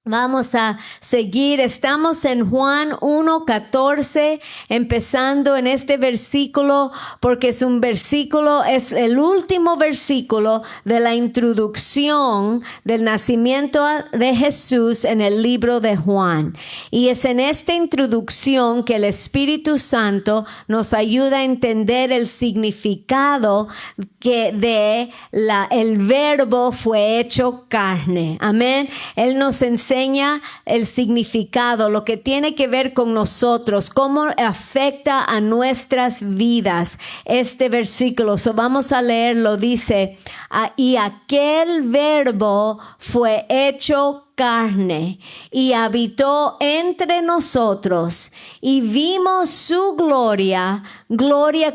Vamos a seguir, estamos en Juan 1:14, empezando en este versículo, porque es el último versículo de la introducción del nacimiento de Jesús en el libro de Juan. Y es en esta introducción que el Espíritu Santo nos ayuda a entender el significado el verbo fue hecho carne. Amén. Él nos enseña el significado, lo que tiene que ver con nosotros, cómo afecta a nuestras vidas este versículo. Vamos a leerlo. Dice, y aquel verbo fue hecho carne y habitó entre nosotros y vimos su gloria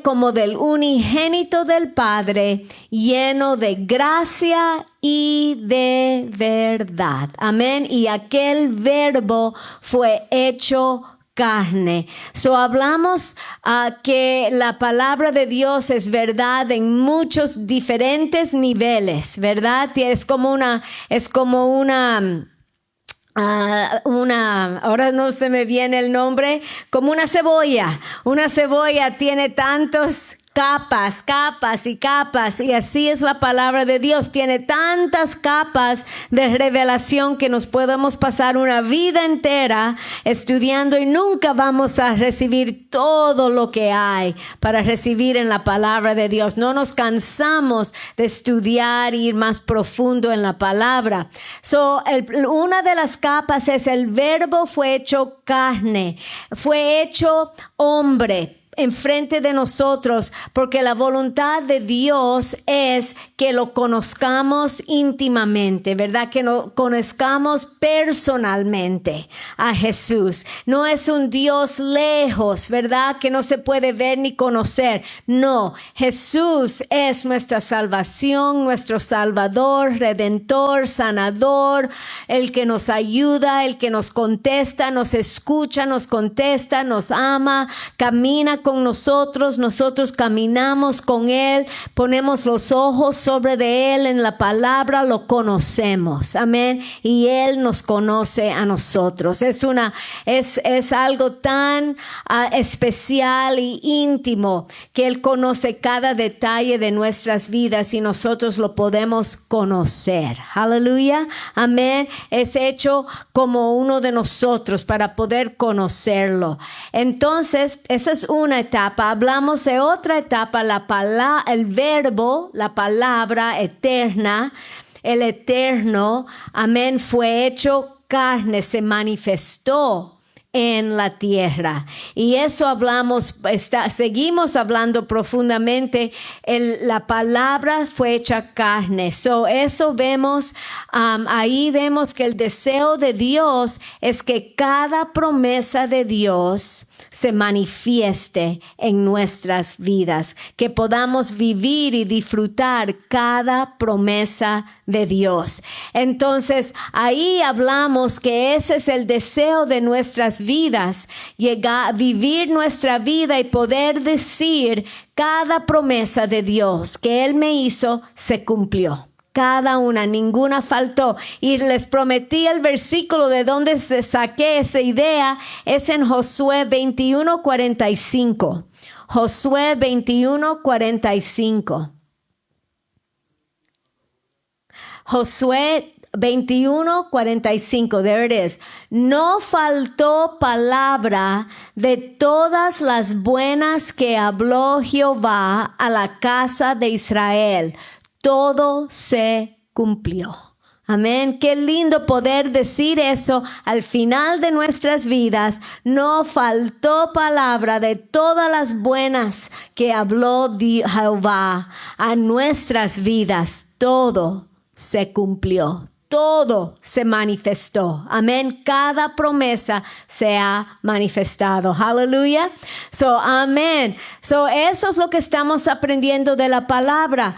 como del unigénito del Padre, lleno de gracia y de verdad. Amén. Y aquel verbo fue hecho carne. Hablamos que la palabra de Dios es verdad en muchos diferentes niveles, ¿verdad? Es como ahora no se me viene el nombre, como una cebolla. Una cebolla tiene tantos capas y capas, y así es la palabra de Dios. Tiene tantas capas de revelación que nos podemos pasar una vida entera estudiando y nunca vamos a recibir todo lo que hay para recibir en la palabra de Dios. No nos cansamos de estudiar e ir más profundo en la palabra. Una de las capas es el verbo fue hecho carne, fue hecho hombre enfrente de nosotros, porque la voluntad de Dios es que lo conozcamos íntimamente, ¿verdad? Que lo conozcamos personalmente a Jesús. No es un Dios lejos, ¿verdad? Que no se puede ver ni conocer. No, Jesús es nuestra salvación, nuestro Salvador, Redentor, Sanador, el que nos ayuda, el que nos contesta, nos escucha, nos contesta, nos ama, camina con nosotros caminamos con Él, ponemos los ojos sobre de Él en la palabra, lo conocemos, amén, y Él nos conoce a nosotros. Es algo tan especial y íntimo que Él conoce cada detalle de nuestras vidas y nosotros lo podemos conocer. Aleluya, amén. Es hecho como uno de nosotros para poder conocerlo. Entonces, esa es una etapa. Hablamos de otra etapa, el verbo, la palabra eterna, el eterno, amén, fue hecho carne, se manifestó en la tierra. Y eso seguimos hablando profundamente. La palabra fue hecha carne. Eso vemos, ahí vemos que el deseo de Dios es que cada promesa de Dios se manifieste en nuestras vidas, que podamos vivir y disfrutar cada promesa de Dios. Entonces, ahí hablamos que ese es el deseo de nuestras vidas, vivir nuestra vida y poder decir cada promesa de Dios que Él me hizo se cumplió. Cada una, ninguna faltó. Y les prometí el versículo de donde saqué esa idea, es en Josué 21:45. Josué 21:45. Josué 21:45, there it is. No faltó palabra de todas las buenas que habló Jehová a la casa de Israel. Todo se cumplió. Amén. Qué lindo poder decir eso al final de nuestras vidas. No faltó palabra de todas las buenas que habló Jehová a nuestras vidas. Todo se cumplió. Todo se manifestó. Amén. Cada promesa se ha manifestado. Aleluya. Amén. Eso es lo que estamos aprendiendo de la palabra.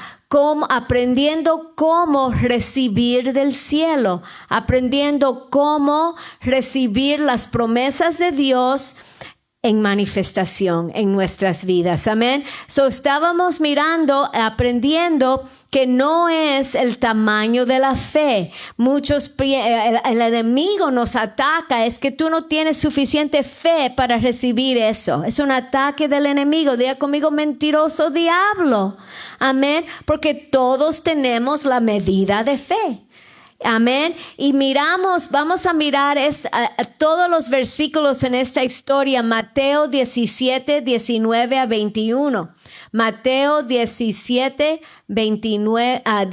Aprendiendo cómo recibir del cielo. Aprendiendo cómo recibir las promesas de Dios en manifestación en nuestras vidas. Amén. So estábamos mirando, aprendiendo que no es el tamaño de la fe. El enemigo nos ataca, es que tú no tienes suficiente fe para recibir eso. Es un ataque del enemigo. Diga conmigo, mentiroso diablo. Amén. Porque todos tenemos la medida de fe. Amén. Y vamos a mirar todos los versículos en esta historia. Mateo 17, 19 a 21. Mateo 17, 19 a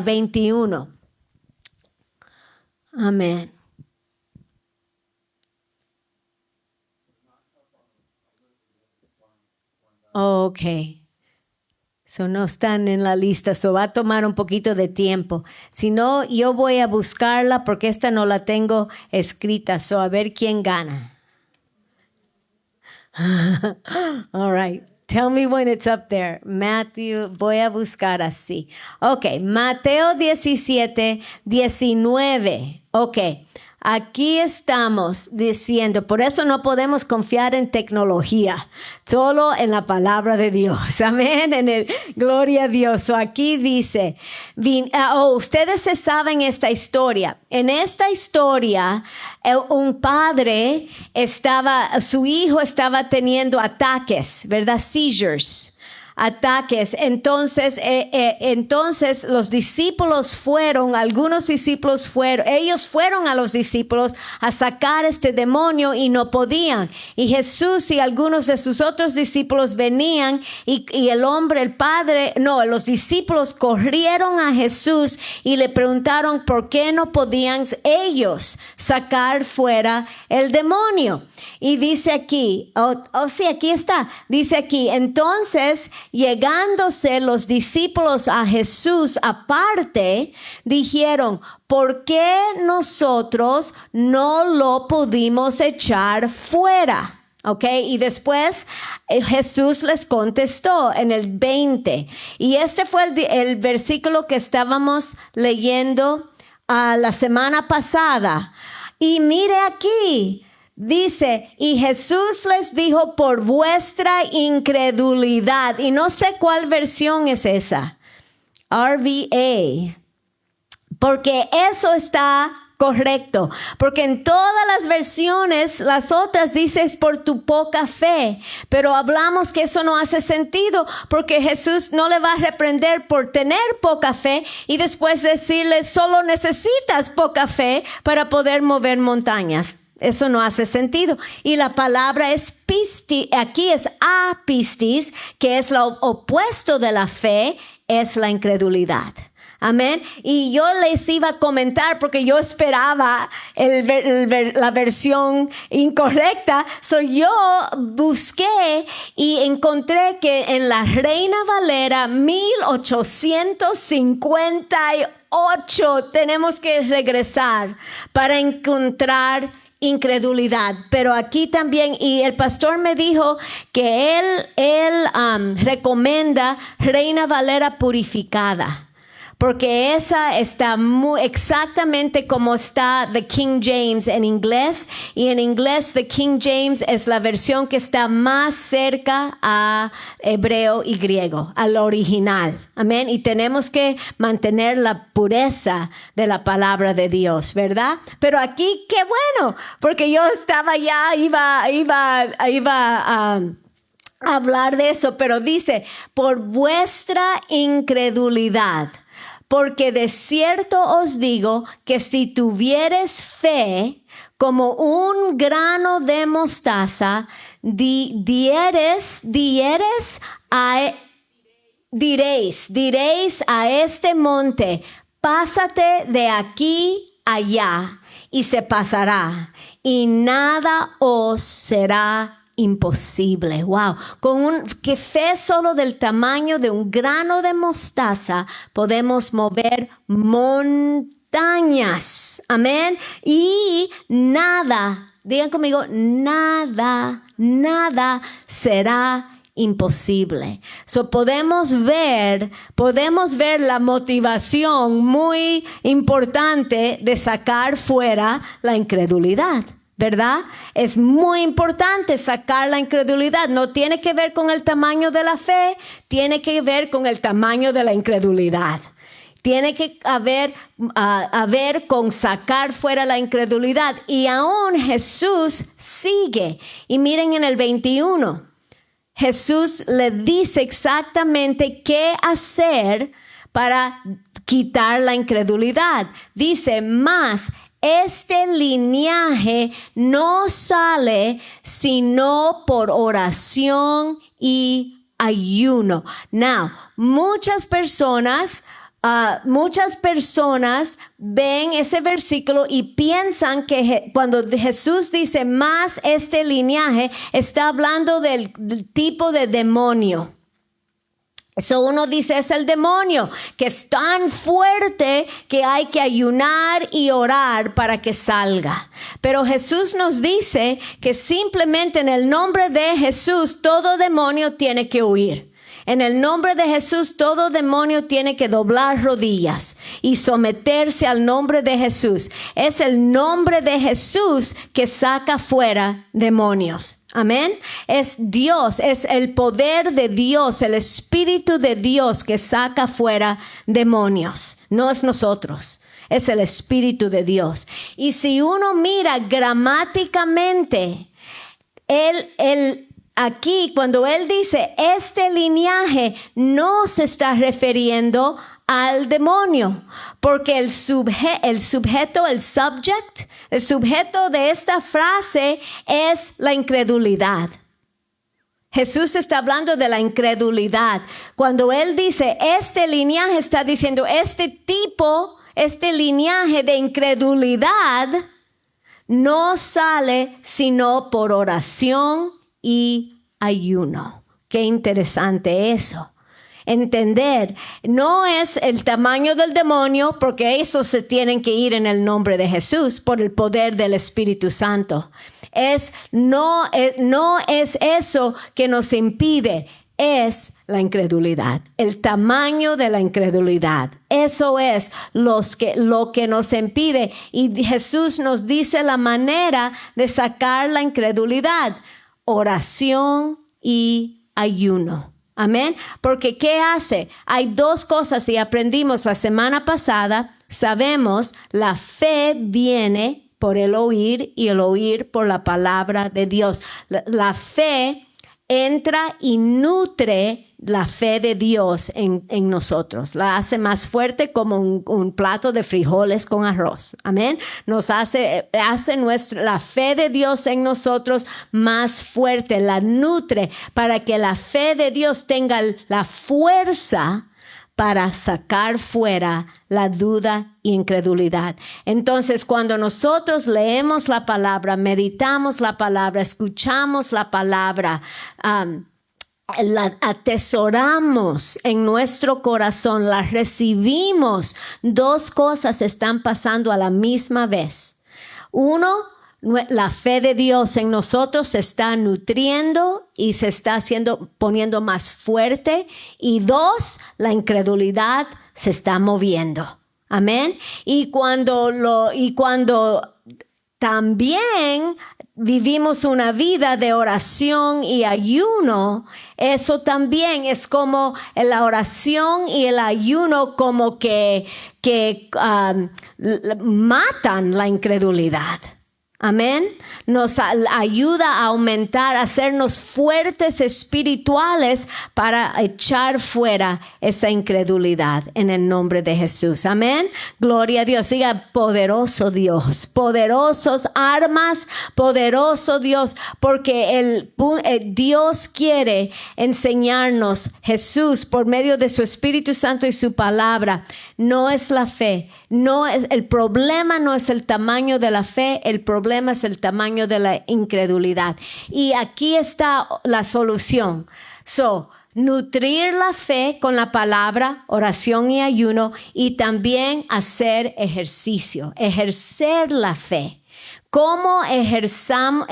21. Amén. Okay. So no están en la lista, so va a tomar un poquito de tiempo. Si no, yo voy a buscarla porque esta no la tengo escrita, so a ver quién gana. All right. Tell me when it's up there. Matthew, voy a buscar así. Okay, Mateo 17, 19. Okay. Aquí estamos diciendo, por eso no podemos confiar en tecnología, solo en la palabra de Dios. Amén. Gloria a Dios. So aquí dice, ustedes se saben esta historia. En esta historia, un padre su hijo estaba teniendo ataques, ¿verdad? Seizures. Ataques. Entonces los discípulos ellos fueron a los discípulos a sacar este demonio y no podían. Y Jesús y algunos de sus otros discípulos venían y los discípulos corrieron a Jesús y le preguntaron por qué no podían ellos sacar fuera el demonio. Y dice aquí, sí, aquí está, dice aquí, entonces, llegándose los discípulos a Jesús aparte, dijeron, ¿por qué nosotros no lo pudimos echar fuera? Okay, y después Jesús les contestó en el 20. Y este fue el versículo que estábamos leyendo la semana pasada. Y mire aquí. Dice, y Jesús les dijo por vuestra incredulidad. Y no sé cuál versión es esa. RVA. Porque eso está correcto. Porque en todas las versiones, las otras dices por tu poca fe. Pero hablamos que eso no hace sentido. Porque Jesús no le va a reprender por tener poca fe. Y después decirle, solo necesitas poca fe para poder mover montañas. Eso no hace sentido. Y la palabra es pistis, aquí es apistis, que es lo opuesto de la fe, es la incredulidad. Amén. Y yo les iba a comentar porque yo esperaba la versión incorrecta. So yo busqué y encontré que en la Reina Valera 1858 tenemos que regresar para encontrar incredulidad. Pero aquí también, y el pastor me dijo que él recomienda Reina Valera purificada. Porque esa está muy exactamente como está The King James en inglés. Y en inglés The King James es la versión que está más cerca a hebreo y griego, al original. Amén. Y tenemos que mantener la pureza de la palabra de Dios, ¿verdad? Pero aquí, qué bueno, porque yo estaba ya, iba a hablar de eso. Pero dice, por vuestra incredulidad. Porque de cierto os digo que si tuvieres fe como un grano de mostaza, diréis a este monte, pásate de aquí allá, y se pasará, y nada os será imposible. Wow. Que fe solo del tamaño de un grano de mostaza podemos mover montañas. Amén. Y nada, digan conmigo, nada será imposible. So podemos ver la motivación muy importante de sacar fuera la incredulidad. ¿verdad? Es muy importante sacar la incredulidad. No tiene que ver con el tamaño de la fe, tiene que ver con el tamaño de la incredulidad. Tiene que haber con sacar fuera la incredulidad. Y aún Jesús sigue. Y miren en el 21, Jesús le dice exactamente qué hacer para quitar la incredulidad. Dice, mas este linaje no sale sino por oración y ayuno. Now, muchas personas ven ese versículo y piensan que cuando Jesús dice más este linaje, está hablando del tipo de demonio. Eso uno dice es el demonio, que es tan fuerte que hay que ayunar y orar para que salga. Pero Jesús nos dice que simplemente en el nombre de Jesús todo demonio tiene que huir. En el nombre de Jesús, todo demonio tiene que doblar rodillas y someterse al nombre de Jesús. Es el nombre de Jesús que saca fuera demonios. Amén. Es Dios, es el poder de Dios, el Espíritu de Dios que saca fuera demonios. No es nosotros, es el Espíritu de Dios. Y si uno mira gramáticamente, aquí, cuando él dice este linaje, no se está refiriendo al demonio, porque el sujeto, el sujeto de esta frase es la incredulidad. Jesús está hablando de la incredulidad. Cuando él dice este linaje, está diciendo este linaje de incredulidad no sale sino por oración y ayuno. Qué interesante eso. Entender, no es el tamaño del demonio, porque esos se tienen que ir en el nombre de Jesús por el poder del Espíritu Santo. No es eso que nos impide, es la incredulidad, el tamaño de la incredulidad. Eso es lo que nos impide. Y Jesús nos dice la manera de sacar la incredulidad: oración y ayuno. Amén. Porque ¿qué hace? Hay dos cosas y aprendimos la semana pasada. Sabemos, la fe viene por el oír y el oír por la palabra de Dios. La fe entra y nutre la fe de Dios en nosotros. La hace más fuerte como un plato de frijoles con arroz. Amén. Nos hace la fe de Dios en nosotros más fuerte. La nutre para que la fe de Dios tenga la fuerza para sacar fuera la duda e incredulidad. Entonces, cuando nosotros leemos la palabra, meditamos la palabra, escuchamos la palabra, la atesoramos en nuestro corazón, la recibimos, dos cosas están pasando a la misma vez. Uno, la fe de Dios en nosotros se está nutriendo y se está poniendo más fuerte. Y dos, la incredulidad se está moviendo. Amén. Y cuando también vivimos una vida de oración y ayuno, eso también es como la oración y el ayuno como que matan la incredulidad. Amén. Nos ayuda a aumentar, a hacernos fuertes espirituales para echar fuera esa incredulidad en el nombre de Jesús. Amén. Gloria a Dios. Diga, poderoso Dios, poderosos armas, poderoso Dios, porque Dios quiere enseñarnos, Jesús, por medio de su Espíritu Santo y su palabra. No es la fe, el problema no es el tamaño de la fe, el problema es el tamaño de la incredulidad. Y aquí está la solución. Nutrir la fe con la palabra, oración y ayuno, y también hacer ejercicio, ejercer la fe. ¿Cómo ejerzamos?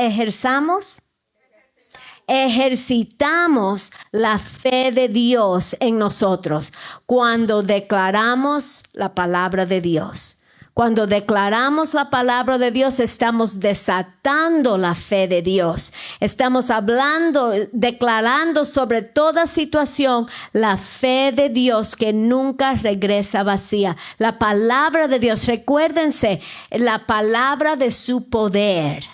Ejercitamos la fe de Dios en nosotros cuando declaramos la palabra de Dios. Cuando declaramos la palabra de Dios, estamos desatando la fe de Dios. Estamos hablando, declarando sobre toda situación la fe de Dios que nunca regresa vacía. La palabra de Dios, recuérdense, la palabra de su poder.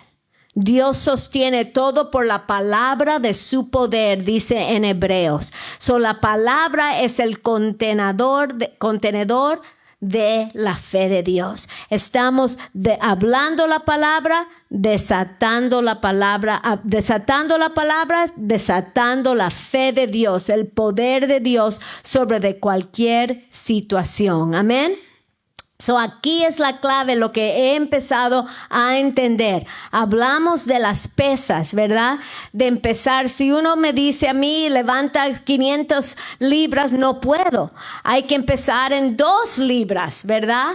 Dios sostiene todo por la palabra de su poder, dice en Hebreos. La palabra es el contenedor de la fe de Dios. Estamos hablando la palabra, desatando la palabra, desatando la fe de Dios, el poder de Dios sobre de cualquier situación. Amén. Aquí es la clave, lo que he empezado a entender. Hablamos de las pesas, ¿verdad? De empezar, si uno me dice a mí, levanta 500 libras, no puedo. Hay que empezar en 2 libras, ¿verdad?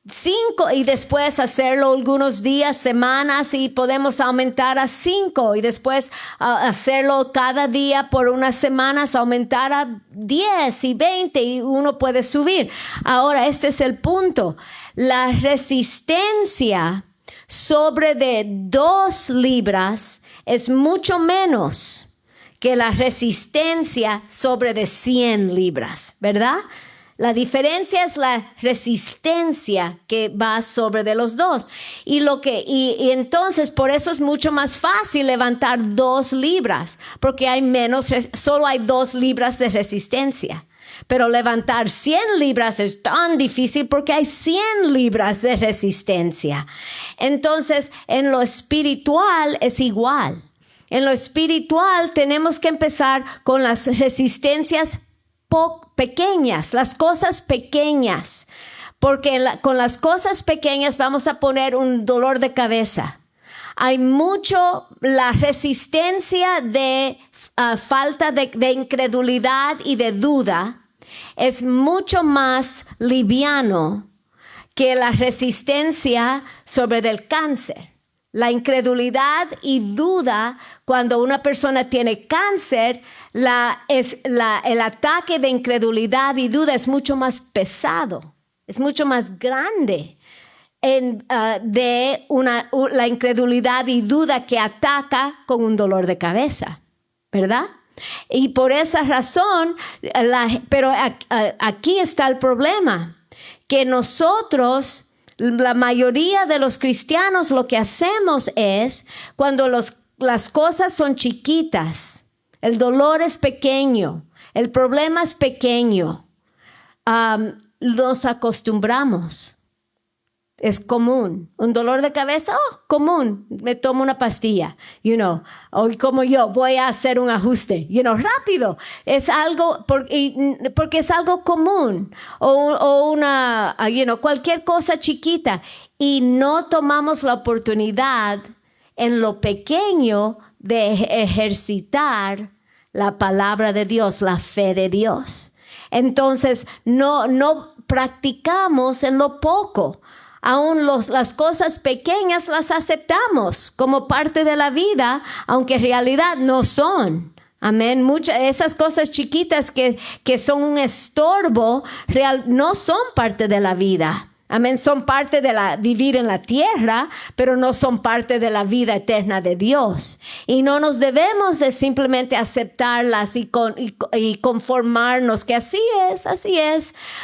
5 y después hacerlo algunos días, semanas y podemos aumentar a 5 y después hacerlo cada día por unas semanas, aumentar a 10 y 20 y uno puede subir. Ahora, este es el punto. La resistencia sobre de 2 libras es mucho menos que la resistencia sobre de 100 libras, ¿verdad? La diferencia es la resistencia que va sobre de los 2. Y entonces por eso es mucho más fácil levantar 2 libras, porque solo hay 2 libras de resistencia. Pero levantar 100 libras es tan difícil porque hay 100 libras de resistencia. Entonces, en lo espiritual es igual. En lo espiritual tenemos que empezar con las resistencias pequeñas, las cosas pequeñas, porque con las cosas pequeñas vamos a poner un dolor de cabeza. Hay mucho, la resistencia de falta de incredulidad y de duda es mucho más liviano que la resistencia sobre del cáncer. La incredulidad y duda, cuando una persona tiene cáncer, el ataque de incredulidad y duda es mucho más pesado, es mucho más grande la incredulidad y duda que ataca con un dolor de cabeza, ¿verdad? Y por esa razón, pero aquí está el problema, que nosotros, la mayoría de los cristianos, lo que hacemos es, cuando las cosas son chiquitas, el dolor es pequeño, el problema es pequeño, nos acostumbramos. Es común. Un dolor de cabeza, común. Me tomo una pastilla, o como yo, voy a hacer un ajuste, rápido. Es algo, porque es algo común. O cualquier cosa chiquita. Y no tomamos la oportunidad en lo pequeño de ejercitar la palabra de Dios, la fe de Dios. Entonces, no practicamos en lo poco. Aún las cosas pequeñas las aceptamos como parte de la vida, aunque en realidad no son. Amén. Esas cosas chiquitas que son un estorbo, no son parte de la vida. Amén. Son parte de vivir en la tierra, pero no son parte de la vida eterna de Dios. Y no nos debemos de simplemente aceptarlas y conformarnos que así es.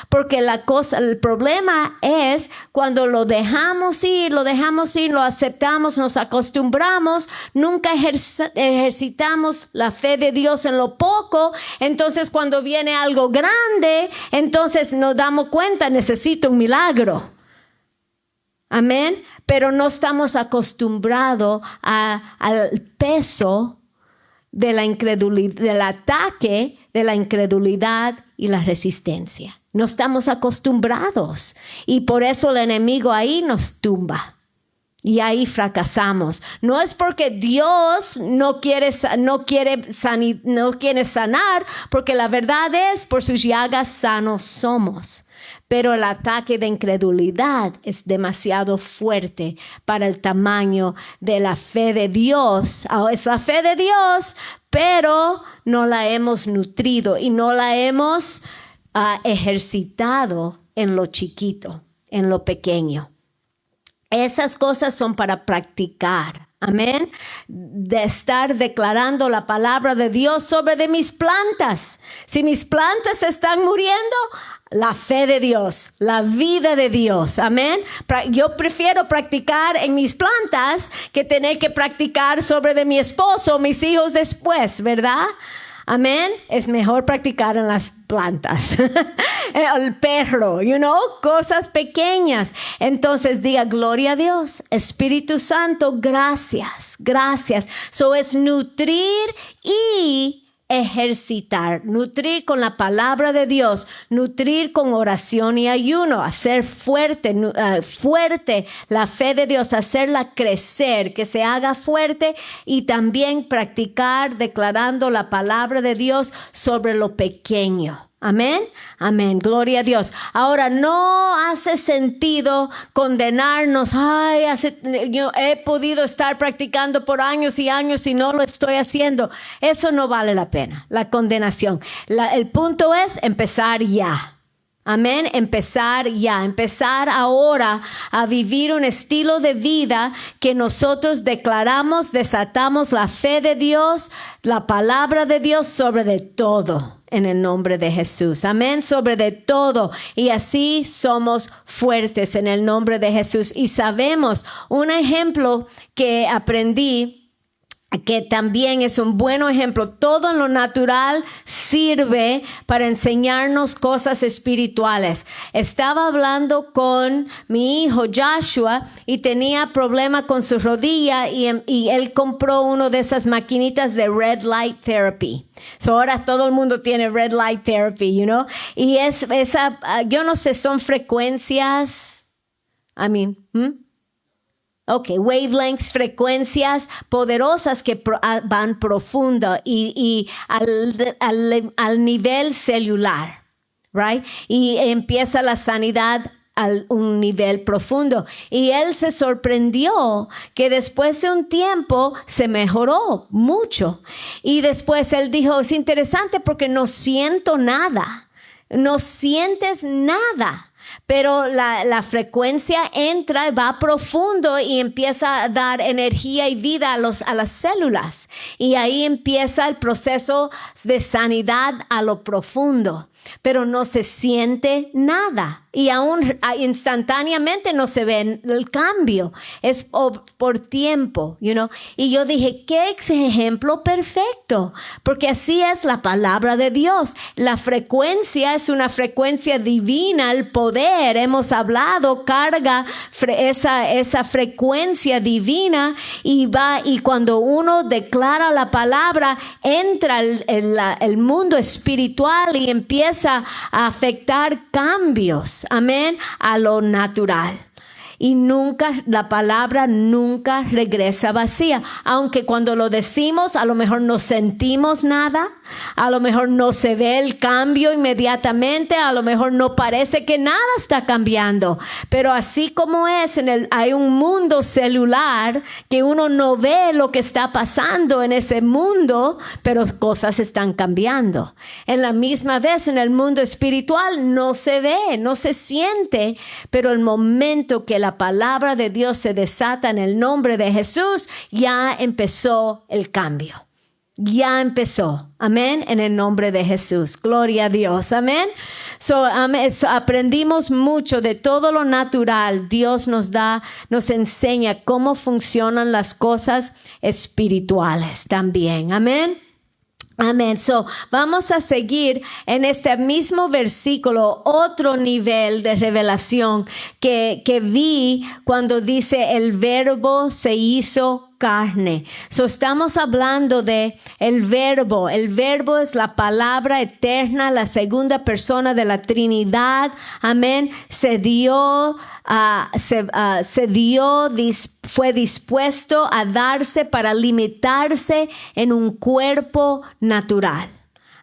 Porque el problema es cuando lo dejamos ir, lo aceptamos, nos acostumbramos, nunca ejercitamos la fe de Dios en lo poco. Entonces cuando viene algo grande, entonces nos damos cuenta, necesito un milagro. Amén, pero no estamos acostumbrados al peso de la incredulidad, del ataque de la incredulidad y la resistencia. No estamos acostumbrados y por eso el enemigo ahí nos tumba y ahí fracasamos. No es porque Dios no quiere sanar, porque la verdad es por sus llagas sanos somos. Pero el ataque de incredulidad es demasiado fuerte para el tamaño de la fe de Dios. Es la fe de Dios, pero no la hemos nutrido y no la hemos ejercitado en lo chiquito. en lo pequeño. Esas cosas son para practicar. Amén. De estar declarando la palabra de Dios sobre de mis plantas. Si mis plantas están muriendo, la fe de Dios, la vida de Dios. Amén. Yo prefiero practicar en mis plantas que tener que practicar sobre de mi esposo o mis hijos después, ¿verdad? Amén. Es mejor practicar en las plantas. El perro, cosas pequeñas. Entonces diga, gloria a Dios. Espíritu Santo, gracias, gracias. So es nutrir y ejercitar, nutrir con la palabra de Dios, nutrir con oración y ayuno, hacer fuerte la fe de Dios, hacerla crecer, que se haga fuerte, y también practicar declarando la palabra de Dios sobre lo pequeño. Amén, amén, gloria a Dios. Ahora, no hace sentido condenarnos. Yo he podido estar practicando por años y años y no lo estoy haciendo. Eso no vale la pena, la condenación. El punto es empezar ya. Amén, empezar ya, empezar ahora a vivir un estilo de vida que nosotros declaramos, desatamos la fe de Dios, la palabra de Dios sobre de todo. En el nombre de Jesús. Amén. Sobre de todo. Y así somos fuertes en el nombre de Jesús. Y sabemos un ejemplo que aprendí, que también es un buen ejemplo. Todo lo natural sirve para enseñarnos cosas espirituales. Estaba hablando con mi hijo Joshua y tenía problema con su rodilla y él compró uno de esas maquinitas de red light therapy. So ahora todo el mundo tiene red light therapy, Y yo no sé, son frecuencias. Wavelengths, frecuencias poderosas que van profundo y al nivel celular, right? Y empieza la sanidad a un nivel profundo. Y él se sorprendió que después de un tiempo se mejoró mucho. Y después él dijo, es interesante porque no siento nada. No sientes nada. Pero la frecuencia entra, va profundo y empieza a dar energía y vida a las células. Y ahí empieza el proceso de sanidad a lo profundo. Pero no se siente nada. Y aún instantáneamente no se ve el cambio. Es por tiempo, Y yo dije, qué ejemplo perfecto. Porque así es la palabra de Dios. La frecuencia es una frecuencia divina, el poder. Hemos hablado, carga esa frecuencia divina y cuando uno declara la palabra, entra el mundo espiritual y empieza a afectar cambios. Amén, a lo natural. Y la palabra nunca regresa vacía. Aunque cuando lo decimos, a lo mejor no sentimos nada. A lo mejor no se ve el cambio inmediatamente. A lo mejor no parece que nada está cambiando. Pero así como hay un mundo celular que uno no ve lo que está pasando en ese mundo, pero cosas están cambiando. En la misma vez, en el mundo espiritual no se ve, no se siente, pero el momento que la palabra de Dios se desata en el nombre de Jesús, ya empezó el cambio. Ya empezó. Amén. En el nombre de Jesús. Gloria a Dios. Amén. So, aprendimos mucho de todo lo natural. Dios nos enseña cómo funcionan las cosas espirituales también. Amén. Amén. So, vamos a seguir en este mismo versículo, otro nivel de revelación que vi cuando dice el verbo se hizo carne. So, estamos hablando de el verbo. El verbo es la palabra eterna, la segunda persona de la Trinidad. Amén. Fue dispuesto a darse para limitarse en un cuerpo natural.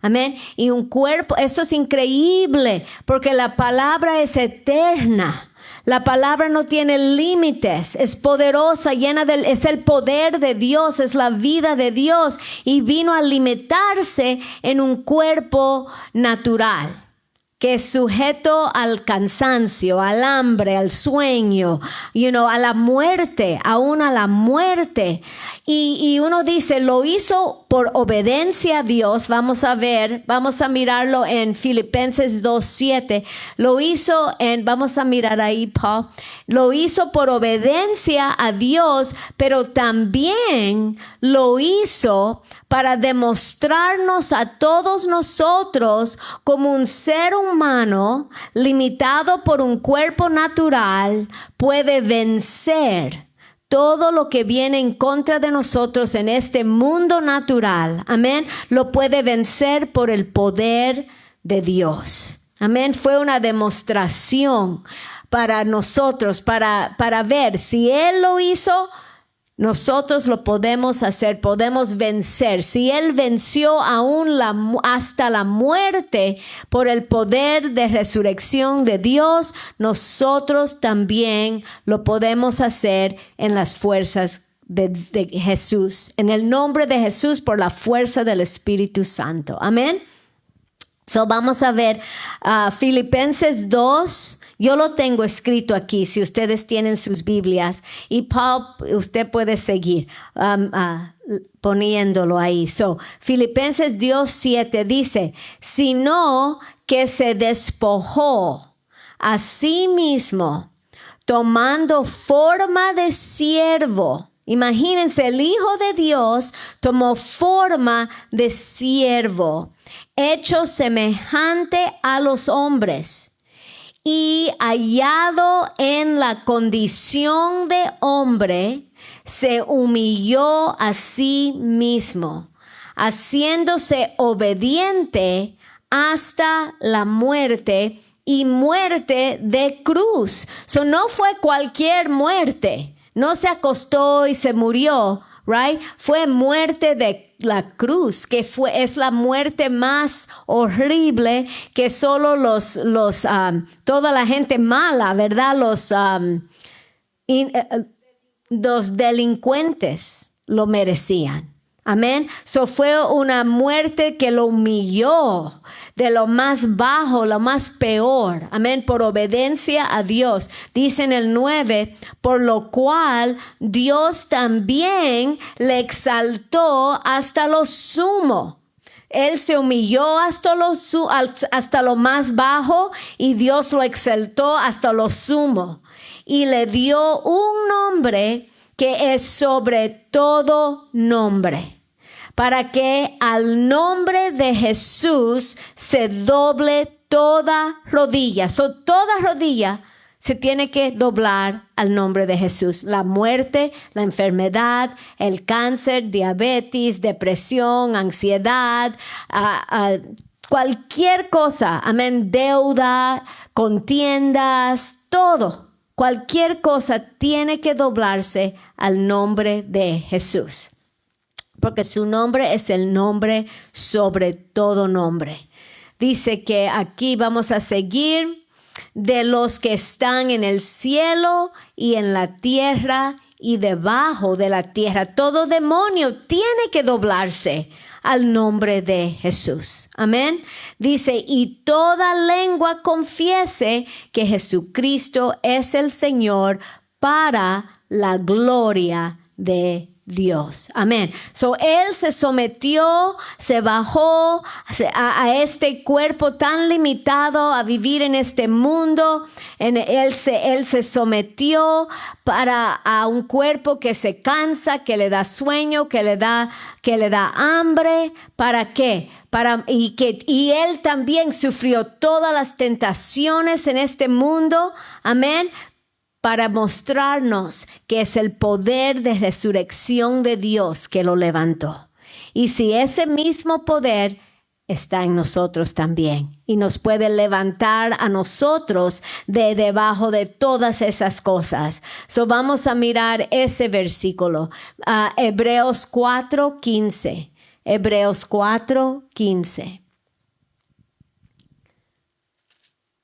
Amén. Y un cuerpo, eso es increíble, porque la palabra es eterna. La palabra no tiene límites, es poderosa, es el poder de Dios, es la vida de Dios, y vino a limitarse en un cuerpo natural. que es sujeto al cansancio, al hambre, al sueño, a la muerte, aún a la muerte. Y uno dice, lo hizo por obediencia a Dios. Vamos a mirarlo en Filipenses 2:7. Vamos a mirar ahí, Paul. Lo hizo por obediencia a Dios, pero también lo hizo para demostrarnos a todos nosotros como un ser humano limitado por un cuerpo natural puede vencer todo lo que viene en contra de nosotros en este mundo natural. Amén. Lo puede vencer por el poder de Dios. Amén. Fue una demostración para nosotros, para ver si Él lo hizo. Nosotros lo podemos hacer, podemos vencer. Si Él venció aún hasta la muerte por el poder de resurrección de Dios, nosotros también lo podemos hacer en las fuerzas de Jesús. En el nombre de Jesús, por la fuerza del Espíritu Santo. Amén. So vamos a ver Filipenses 2. Yo lo tengo escrito aquí, si ustedes tienen sus Biblias. Y Paul, usted puede seguir poniéndolo ahí. So, Filipenses 2:7 dice, sino que se despojó a sí mismo, tomando forma de siervo. Imagínense, el Hijo de Dios tomó forma de siervo, hecho semejante a los hombres. Y hallado en la condición de hombre, se humilló a sí mismo, haciéndose obediente hasta la muerte y muerte de cruz. No fue cualquier muerte. No se acostó y se murió, right? Fue muerte de la cruz, que es la muerte más horrible que solo toda la gente mala, ¿verdad? Los delincuentes lo merecían. Amén. Fue una muerte que lo humilló de lo más bajo, lo más peor. Amén. Por obediencia a Dios. Dice en el 9, por lo cual Dios también le exaltó hasta lo sumo. Él se humilló hasta lo más bajo y Dios lo exaltó hasta lo sumo. Y le dio un nombre que es sobre todo nombre, para que al nombre de Jesús se doble toda rodilla. Toda rodilla se tiene que doblar al nombre de Jesús. La muerte, la enfermedad, el cáncer, diabetes, depresión, ansiedad, cualquier cosa, amén, deuda, contiendas, todo. Cualquier cosa tiene que doblarse al nombre de Jesús. Porque su nombre es el nombre sobre todo nombre. Dice que aquí vamos a seguir de los que están en el cielo y en la tierra y debajo de la tierra. Todo demonio tiene que doblarse al nombre de Jesús. Amén. Dice, y toda lengua confiese que Jesucristo es el Señor para la gloria de Dios. Amén. Él se sometió, se bajó a este cuerpo tan limitado a vivir en este mundo. Él se sometió a un cuerpo que se cansa, que le da sueño, que le da hambre. ¿Para qué? Y Él también sufrió todas las tentaciones en este mundo. Amén. Para mostrarnos que es el poder de resurrección de Dios que lo levantó. Y si ese mismo poder está en nosotros también y nos puede levantar a nosotros de debajo de todas esas cosas. Vamos a mirar ese versículo, Hebreos 4:15. Hebreos 4:15.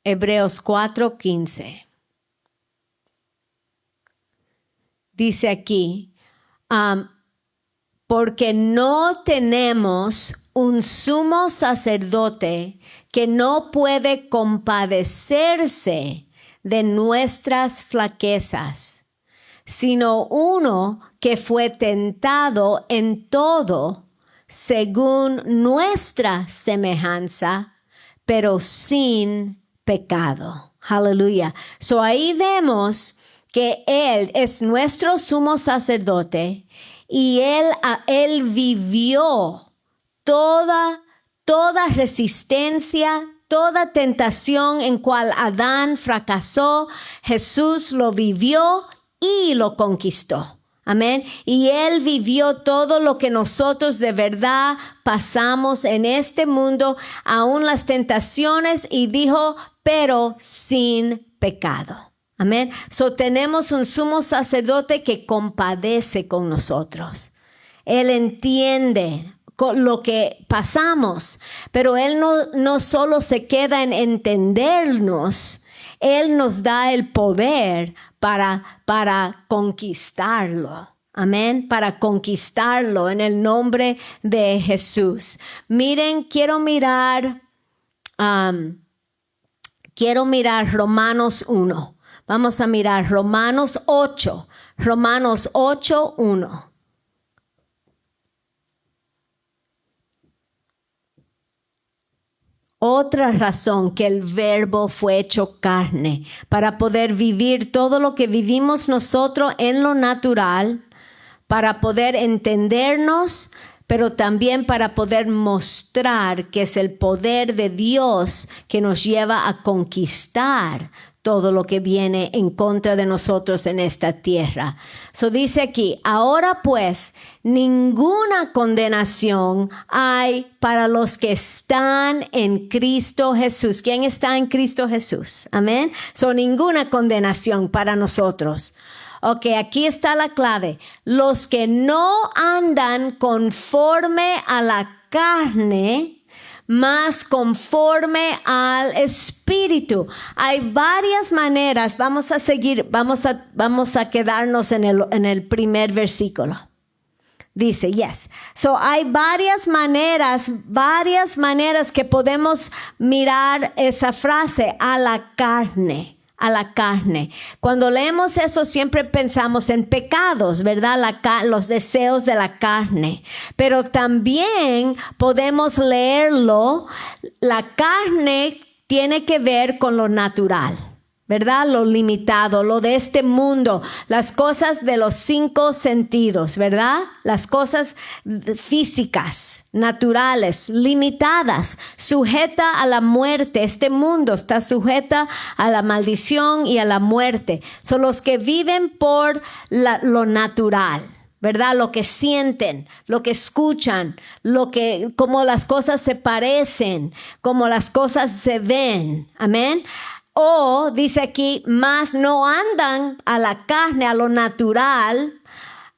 Hebreos 4:15. Dice aquí, porque no tenemos un sumo sacerdote que no puede compadecerse de nuestras flaquezas, sino uno que fue tentado en todo según nuestra semejanza, pero sin pecado. Aleluya. So ahí vemos que Él es nuestro sumo sacerdote y Él vivió toda resistencia, toda tentación en cual Adán fracasó. Jesús lo vivió y lo conquistó. Amén. Y Él vivió todo lo que nosotros de verdad pasamos en este mundo, aún las tentaciones, y dijo, pero sin pecado. Amén. So tenemos un sumo sacerdote que compadece con nosotros. Él entiende lo que pasamos, pero Él no solo se queda en entendernos, Él nos da el poder para conquistarlo. Amén. Para conquistarlo en el nombre de Jesús. Miren, quiero mirar Romanos 1. Vamos a mirar Romanos 8. Romanos 8, 1. Otra razón que el Verbo fue hecho carne, para poder vivir todo lo que vivimos nosotros en lo natural, para poder entendernos, pero también para poder mostrar que es el poder de Dios que nos lleva a conquistar todo lo que viene en contra de nosotros en esta tierra. So dice aquí, ahora pues, ninguna condenación hay para los que están en Cristo Jesús. ¿Quién está en Cristo Jesús? Amén. So ninguna condenación para nosotros. Ok, aquí está la clave. Los que no andan conforme a la carne, más conforme al Espíritu. Hay varias maneras. Vamos a seguir, vamos a quedarnos en el primer versículo. Dice, yes. So hay varias maneras que podemos mirar esa frase, a la carne. A la carne. Cuando leemos eso siempre pensamos en pecados, ¿verdad? Los deseos de la carne. Pero también podemos leerlo, la carne tiene que ver con lo natural, ¿verdad? Lo limitado, lo de este mundo, las cosas de los 5 sentidos, ¿verdad? Las cosas físicas, naturales, limitadas, sujeta a la muerte. Este mundo está sujeta a la maldición y a la muerte. Son los que viven por lo natural, ¿verdad? Lo que sienten, lo que escuchan, como las cosas se parecen, como las cosas se ven. Amén. O dice aquí, más no andan a la carne, a lo natural,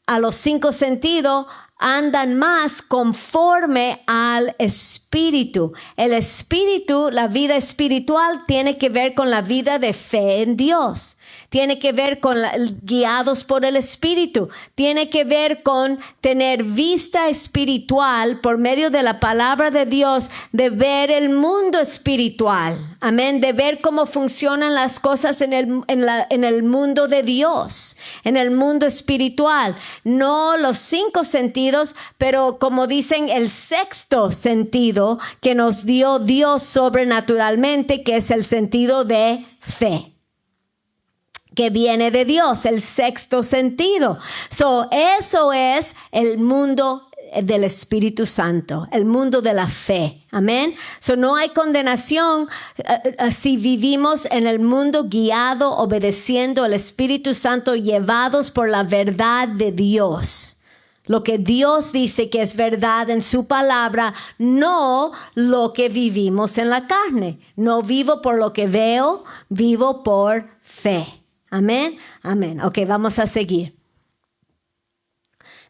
a los 5 sentidos, andan más conforme al Espíritu. El Espíritu, la vida espiritual, tiene que ver con la vida de fe en Dios. Tiene que ver con guiados por el Espíritu. Tiene que ver con tener vista espiritual por medio de la palabra de Dios, de ver el mundo espiritual. Amén. De ver cómo funcionan las cosas en el mundo de Dios, en el mundo espiritual. No los 5 sentidos, pero como dicen, el 6º sentido que nos dio Dios sobrenaturalmente, que es el sentido de fe, que viene de Dios, el 6º sentido. Eso es el mundo del Espíritu Santo, el mundo de la fe. Amén. No hay condenación si vivimos en el mundo guiado, obedeciendo al Espíritu Santo, llevados por la verdad de Dios. Lo que Dios dice que es verdad en su palabra, no lo que vivimos en la carne. No vivo por lo que veo, vivo por fe. Amén, amén. Ok, vamos a seguir.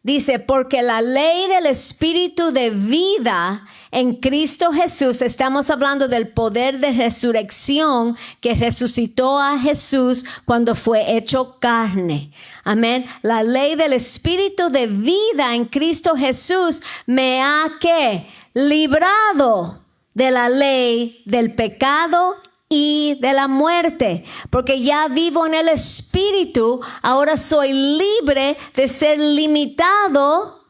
Dice, porque la ley del Espíritu de vida en Cristo Jesús, estamos hablando del poder de resurrección que resucitó a Jesús cuando fue hecho carne. Amén. La ley del Espíritu de vida en Cristo Jesús me ha ¿qué? Librado de la ley del pecado y de la muerte, porque ya vivo en el Espíritu, ahora soy libre de ser limitado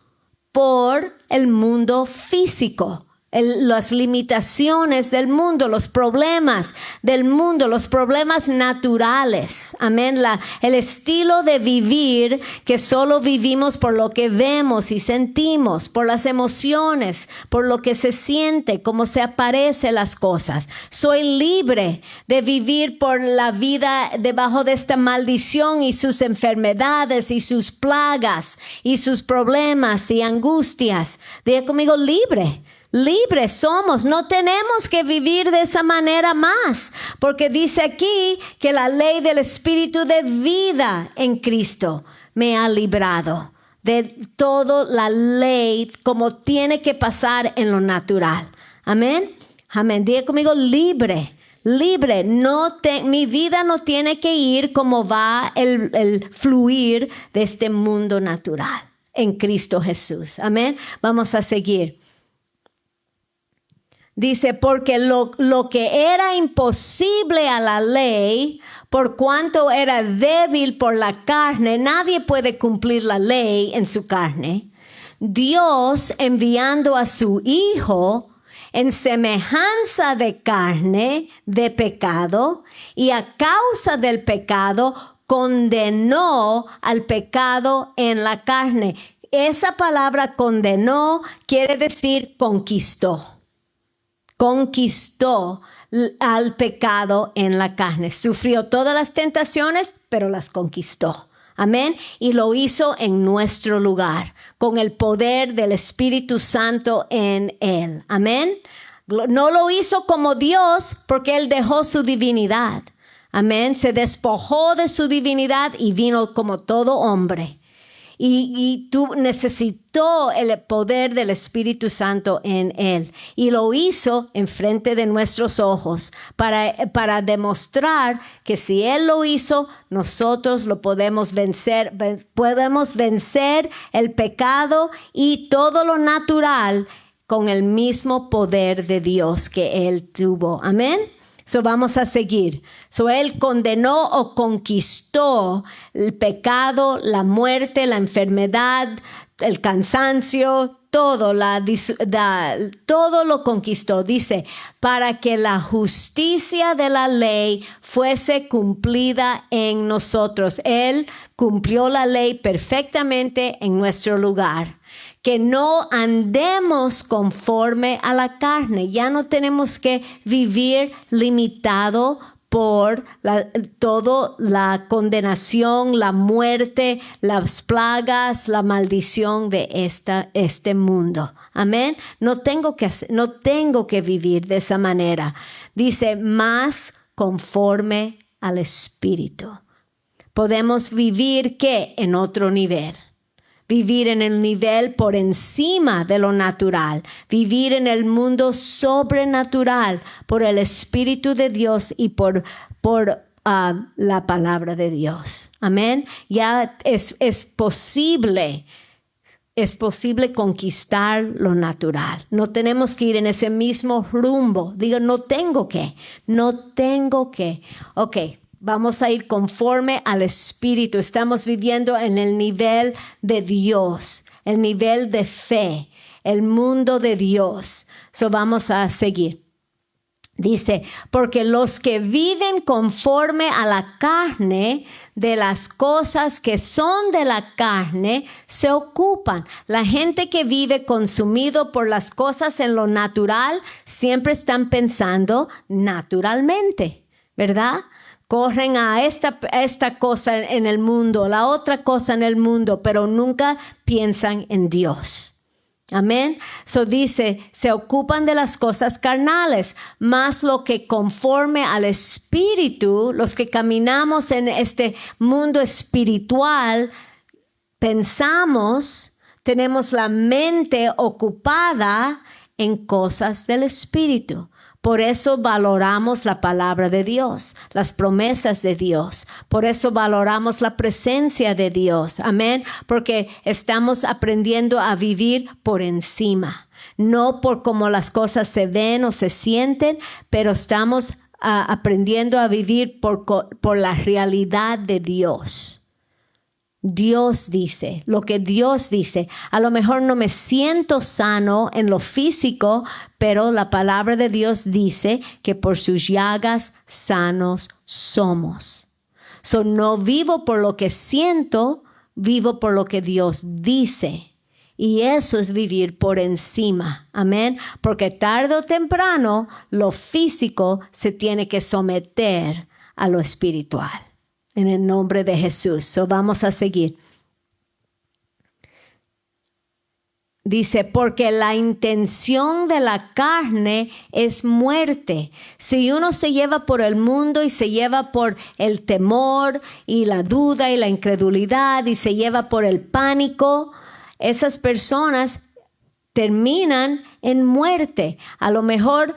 por el mundo físico. Las limitaciones del mundo, los problemas del mundo, los problemas naturales. Amén. El estilo de vivir que solo vivimos por lo que vemos y sentimos, por las emociones, por lo que se siente, cómo se aparecen las cosas. Soy libre de vivir por la vida debajo de esta maldición y sus enfermedades y sus plagas y sus problemas y angustias. Diga conmigo, libre. Libres somos, no tenemos que vivir de esa manera más, porque dice aquí que la ley del Espíritu de vida en Cristo me ha librado de toda la ley como tiene que pasar en lo natural. Amén. Amén. Diga conmigo, libre. Libre, mi vida no tiene que ir como va el fluir de este mundo natural en Cristo Jesús. Amén. Vamos a seguir. Dice, porque lo que era imposible a la ley, por cuanto era débil por la carne, nadie puede cumplir la ley en su carne. Dios, enviando a su Hijo en semejanza de carne, de pecado, y a causa del pecado, condenó al pecado en la carne. Esa palabra condenó quiere decir conquistó. Conquistó al pecado en la carne. Sufrió todas las tentaciones, pero las conquistó. Amén. Y lo hizo en nuestro lugar, con el poder del Espíritu Santo en él. Amén. No lo hizo como Dios porque él dejó su divinidad. Amén. Se despojó de su divinidad y vino como todo hombre. Y necesitó el poder del Espíritu Santo en él. Y lo hizo enfrente de nuestros ojos para demostrar que si él lo hizo, nosotros lo podemos vencer. Podemos vencer el pecado y todo lo natural con el mismo poder de Dios que él tuvo. Amén. So vamos a seguir. So él condenó o conquistó el pecado, la muerte, la enfermedad, el cansancio, todo lo conquistó. Dice, para que la justicia de la ley fuese cumplida en nosotros. Él cumplió la ley perfectamente en nuestro lugar. Que no andemos conforme a la carne. Ya no tenemos que vivir limitado por toda la condenación, la muerte, las plagas, la maldición de este mundo. Amén. No tengo que vivir de esa manera. Dice, más conforme al Espíritu. Podemos vivir, ¿qué? En otro nivel. Vivir en el nivel por encima de lo natural. Vivir en el mundo sobrenatural por el Espíritu de Dios y por la palabra de Dios. Amén. Ya es posible conquistar lo natural. No tenemos que ir en ese mismo rumbo. Digo, no tengo que. Ok. Vamos a ir conforme al Espíritu. Estamos viviendo en el nivel de Dios, el nivel de fe, el mundo de Dios. So vamos a seguir. Dice, porque los que viven conforme a la carne, de las cosas que son de la carne, se ocupan. La gente que vive consumido por las cosas en lo natural, siempre están pensando naturalmente, ¿verdad? Corren a esta cosa en el mundo, la otra cosa en el mundo, pero nunca piensan en Dios. Amén. So dice, se ocupan de las cosas carnales, más lo que conforme al Espíritu, los que caminamos en este mundo espiritual, pensamos tenemos la mente ocupada en cosas del Espíritu. Por eso valoramos la palabra de Dios, las promesas de Dios. Por eso valoramos la presencia de Dios. Amén. Porque estamos aprendiendo a vivir por encima. No por cómo las cosas se ven o se sienten, pero estamos aprendiendo a vivir por la realidad de Dios. Dios dice, lo que Dios dice. A lo mejor no me siento sano en lo físico, pero la palabra de Dios dice que por sus llagas sanos somos. So, no vivo por lo que siento, vivo por lo que Dios dice. Y eso es vivir por encima. Amén. Porque tarde o temprano lo físico se tiene que someter a lo espiritual. En el nombre de Jesús. So, vamos a seguir. Dice, porque la intención de la carne es muerte. Si uno se lleva por el mundo y se lleva por el temor y la duda y la incredulidad y se lleva por el pánico, esas personas terminan en muerte. A lo mejor,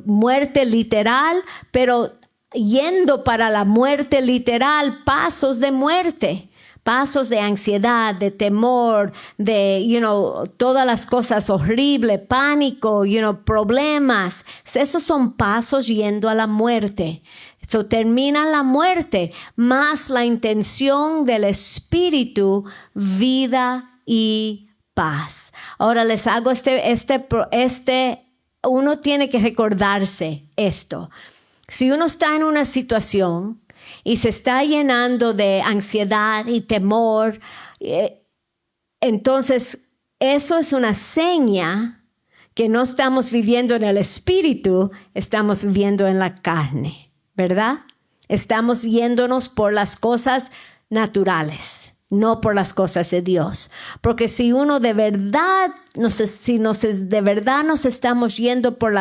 muerte literal, pero yendo para la muerte literal, pasos de muerte, pasos de ansiedad, de temor, de, todas las cosas horribles, pánico, problemas. Esos son pasos yendo a la muerte. So, termina la muerte, más la intención del Espíritu, vida y paz. Ahora les hago uno tiene que recordarse esto. Si uno está en una situación y se está llenando de ansiedad y temor, entonces eso es una seña que no estamos viviendo en el Espíritu, estamos viviendo en la carne, ¿verdad? Estamos yéndonos por las cosas naturales, no por las cosas de Dios. Porque si uno de verdad, de verdad nos estamos llevando por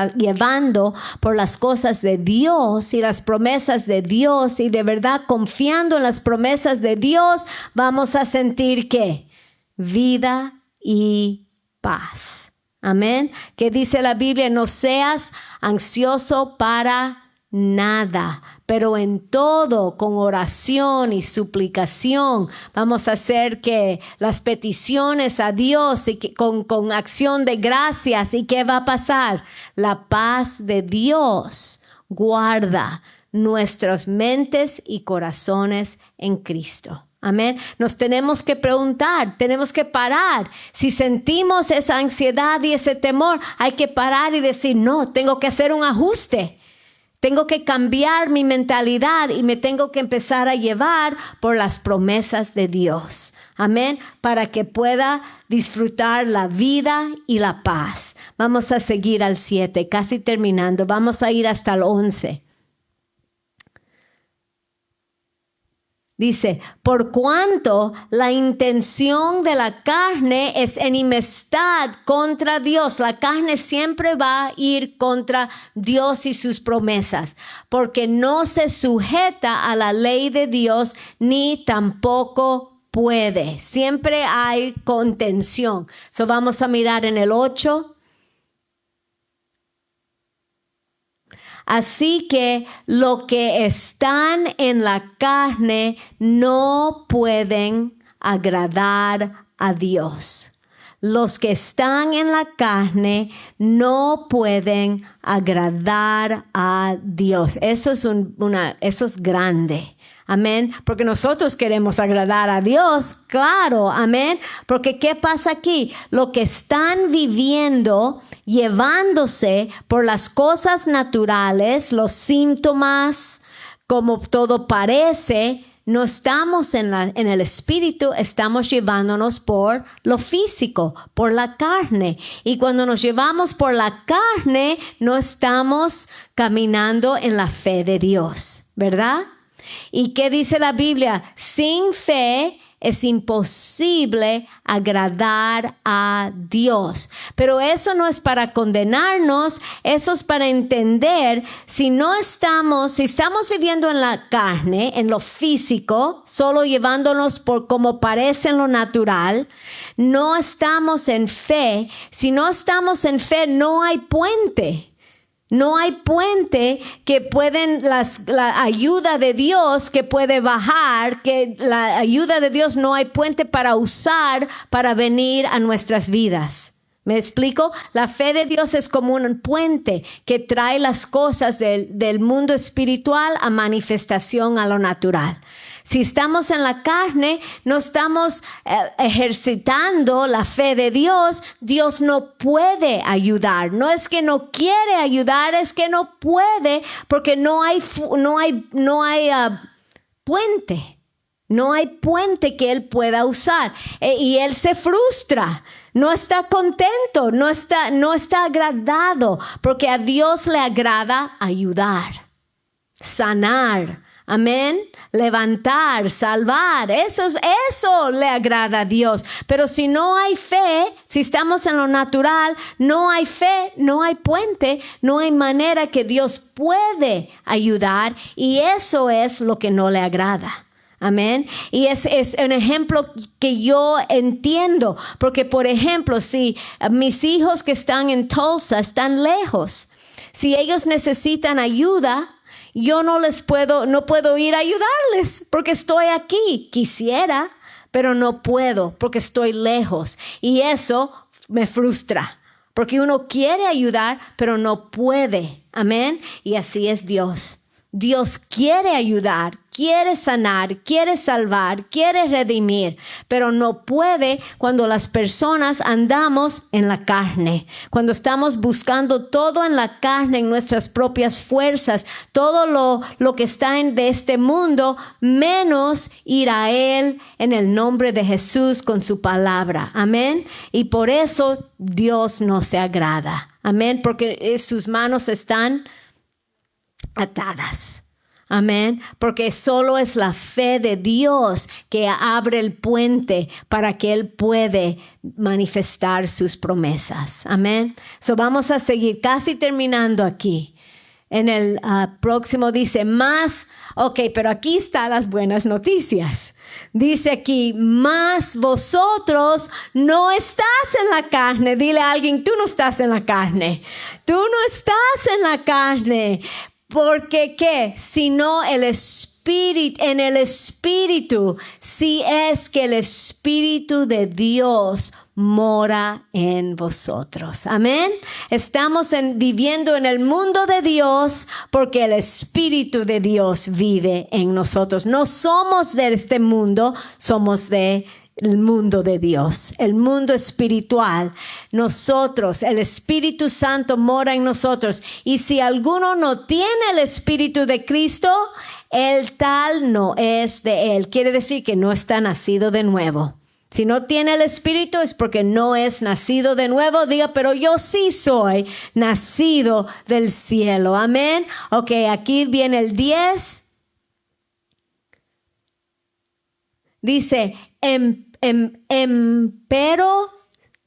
las cosas de Dios y las promesas de Dios y de verdad confiando en las promesas de Dios, vamos a sentir ¿qué? Vida y paz. Amén. ¿Qué dice la Biblia? No seas ansioso para nada, pero en todo con oración y suplicación vamos a hacer que las peticiones a Dios y que con acción de gracias. ¿Y qué va a pasar? La paz de Dios guarda nuestras mentes y corazones en Cristo. Amén. Nos tenemos que preguntar, tenemos que parar. Si sentimos esa ansiedad y ese temor, hay que parar y decir, no, tengo que hacer un ajuste. Tengo que cambiar mi mentalidad y me tengo que empezar a llevar por las promesas de Dios. Amén. Para que pueda disfrutar la vida y la paz. Vamos a seguir al 7, casi terminando. Vamos a ir hasta el 11. Dice, por cuanto la intención de la carne es enemistad contra Dios. La carne siempre va a ir contra Dios y sus promesas, porque no se sujeta a la ley de Dios ni tampoco puede. Siempre hay contención. So vamos a mirar en el 8. Así que los que están en la carne no pueden agradar a Dios. Los que están en la carne no pueden agradar a Dios. Eso es grande. Amén. Porque nosotros queremos agradar a Dios. Claro. Amén. Porque ¿qué pasa aquí? Lo que están viviendo, llevándose por las cosas naturales, los síntomas, como todo parece, no estamos en el espíritu, estamos llevándonos por lo físico, por la carne. Y cuando nos llevamos por la carne, no estamos caminando en la fe de Dios, ¿verdad? ¿Y qué dice la Biblia? Sin fe es imposible agradar a Dios. Pero eso no es para condenarnos, eso es para entender si estamos viviendo en la carne, en lo físico, solo llevándonos por como parece en lo natural, no estamos en fe. Si no estamos en fe, no hay puente. No hay puente que la ayuda de Dios que puede bajar, que la ayuda de Dios no hay puente para usar para venir a nuestras vidas. ¿Me explico? La fe de Dios es como un puente que trae las cosas del mundo espiritual a manifestación a lo natural. Si estamos en la carne, no estamos ejercitando la fe de Dios, Dios no puede ayudar. No es que no quiere ayudar, es que no puede porque no hay puente. No hay puente que Él pueda usar. Y Él se frustra. No está contento, no está agradado, porque a Dios le agrada ayudar, sanar. Amén. Levantar, salvar. Eso le agrada a Dios. Pero si no hay fe, si estamos en lo natural, no hay fe, no hay puente, no hay manera que Dios puede ayudar. Y eso es lo que no le agrada. Amén. Y es un ejemplo que yo entiendo. Porque, por ejemplo, si mis hijos que están en Tulsa están lejos, si ellos necesitan ayuda, yo no puedo ir a ayudarles porque estoy aquí. Quisiera, pero no puedo porque estoy lejos. Y eso me frustra porque uno quiere ayudar, pero no puede. Amén. Y así es Dios. Dios quiere ayudar, quiere sanar, quiere salvar, quiere redimir, pero no puede cuando las personas andamos en la carne, cuando estamos buscando todo en la carne, en nuestras propias fuerzas, todo lo que está de este mundo, menos ir a Él en el nombre de Jesús con su palabra. Amén. Y por eso Dios no se agrada. Amén. Porque sus manos están atadas. Amén. Porque solo es la fe de Dios que abre el puente para que Él puede manifestar sus promesas. Amén. So vamos a seguir casi terminando aquí. En el próximo dice pero aquí están las buenas noticias. Dice aquí, mas vosotros no estás en la carne. Dile a alguien, tú no estás en la carne. Tú no estás en la carne. Porque ¿qué? Sino en el Espíritu, si es que el Espíritu de Dios mora en vosotros. Amén. Estamos viviendo en el mundo de Dios porque el Espíritu de Dios vive en nosotros. No somos de este mundo, somos de el mundo de Dios, el mundo espiritual. Nosotros, el Espíritu Santo mora en nosotros. Y si alguno no tiene el Espíritu de Cristo, el tal no es de Él. Quiere decir que no está nacido de nuevo. Si no tiene el Espíritu es porque no es nacido de nuevo. Diga, pero yo sí soy nacido del cielo. Amén. Ok, aquí viene el 10. Dice,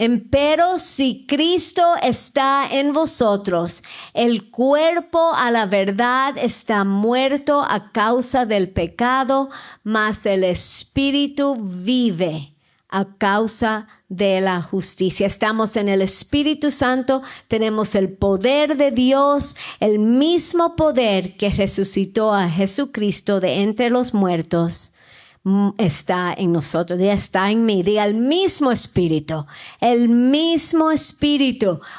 Empero si Cristo está en vosotros, el cuerpo a la verdad está muerto a causa del pecado, mas el Espíritu vive a causa de la justicia. Estamos en el Espíritu Santo, tenemos el poder de Dios, el mismo poder que resucitó a Jesucristo de entre los muertos. Está en nosotros, ya está en mí. Diga, el mismo Espíritu.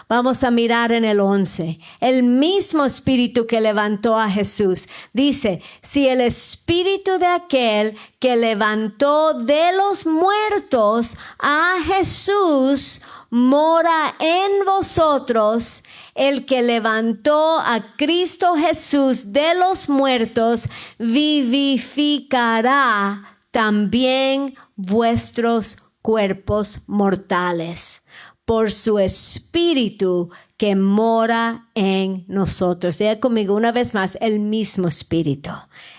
Vamos a mirar en el 11. El mismo Espíritu que levantó a Jesús. Dice, si el Espíritu de aquel que levantó de los muertos a Jesús mora en vosotros, el que levantó a Cristo Jesús de los muertos vivificará también vuestros cuerpos mortales por su Espíritu que mora en nosotros. Diga conmigo una vez más, el mismo Espíritu.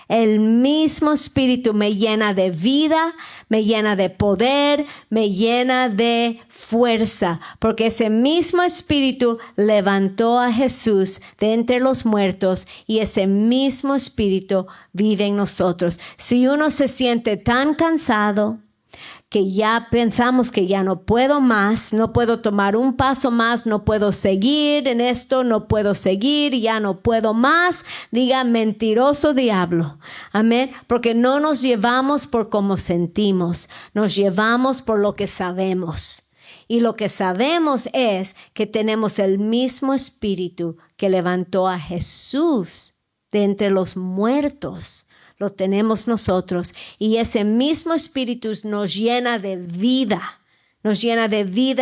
El mismo Espíritu me llena de vida, me llena de poder, me llena de fuerza, porque ese mismo Espíritu levantó a Jesús de entre los muertos y ese mismo Espíritu vive en nosotros. Si uno se siente tan cansado, que ya pensamos que ya no puedo más, no puedo tomar un paso más, no puedo seguir en esto, no puedo seguir, ya no puedo más, diga mentiroso diablo, amén, porque no nos llevamos por cómo sentimos, nos llevamos por lo que sabemos. Y lo que sabemos es que tenemos el mismo Espíritu que levantó a Jesús de entre los muertos. Lo tenemos nosotros y ese mismo Espíritu nos llena de vida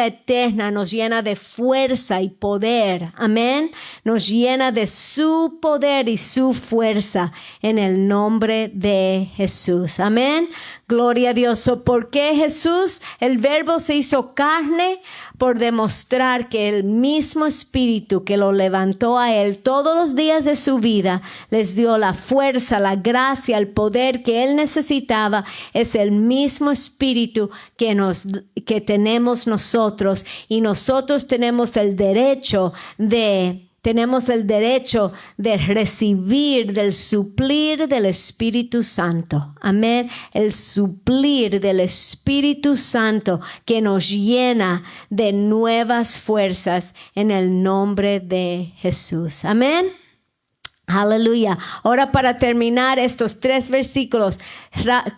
eterna, nos llena de fuerza y poder, amén, nos llena de su poder y su fuerza en el nombre de Jesús, amén, gloria a Dios. ¿Por qué Jesús, el Verbo se hizo carne? Por demostrar que el mismo Espíritu que lo levantó a él todos los días de su vida, les dio la fuerza, la gracia, el poder que él necesitaba, es el mismo Espíritu que tenemos nosotros, y nosotros tenemos el derecho de recibir del suplir del Espíritu Santo. Amén. El suplir del Espíritu Santo que nos llena de nuevas fuerzas en el nombre de Jesús. Amén. Aleluya. Ahora, para terminar estos 3 versículos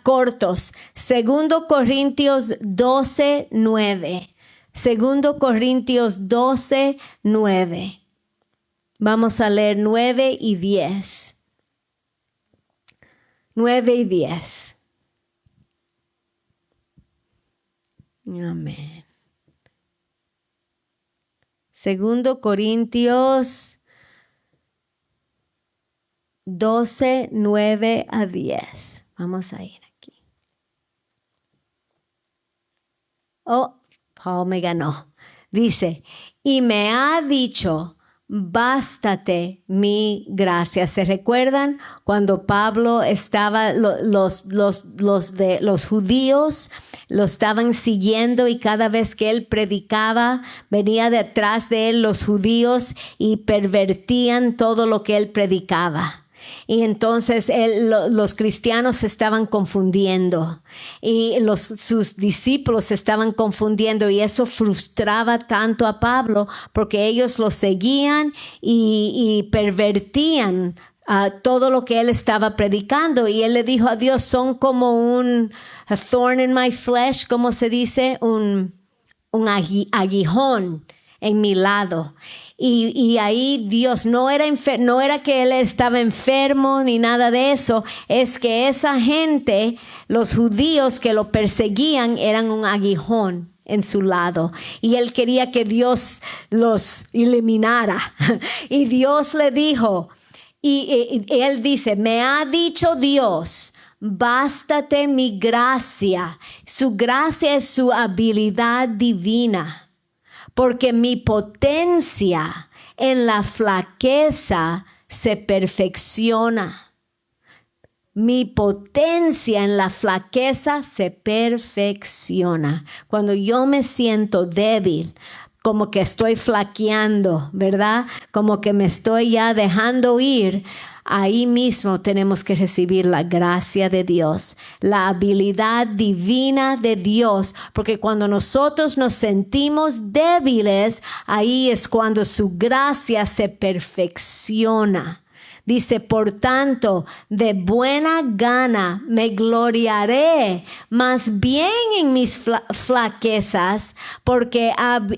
cortos, 2 Corintios 12:9. 2 Corintios 12:9. Vamos a leer 9 y 10. 9 y 10. Amén. 2 Corintios 12, 9 a 10. Vamos a ir aquí. Oh, Paul me ganó. Dice, y me ha dicho, bástate mi gracia. ¿Se recuerdan cuando Pablo estaba, los judíos lo estaban siguiendo y cada vez que él predicaba, venía detrás de él los judíos y pervertían todo lo que él predicaba? Y entonces los cristianos se estaban confundiendo y sus discípulos se estaban confundiendo, y eso frustraba tanto a Pablo porque ellos lo seguían y pervertían todo lo que él estaba predicando. Y él le dijo a Dios, son como a thorn in my flesh, ¿cómo se dice? Un aguijón en mi lado. Y ahí Dios no era que él estaba enfermo ni nada de eso, es que esa gente, los judíos que lo perseguían, eran un aguijón en su lado, y él quería que Dios los eliminara. Y Dios le dijo, y él dice, me ha dicho Dios, bástate mi gracia. Su gracia es su habilidad divina, porque mi potencia en la flaqueza se perfecciona. Mi potencia en la flaqueza se perfecciona. Cuando yo me siento débil, como que estoy flaqueando, ¿verdad? Como que me estoy ya dejando ir. Ahí mismo tenemos que recibir la gracia de Dios, la habilidad divina de Dios, porque cuando nosotros nos sentimos débiles, ahí es cuando su gracia se perfecciona. Dice, por tanto, de buena gana me gloriaré más bien en mis flaquezas, porque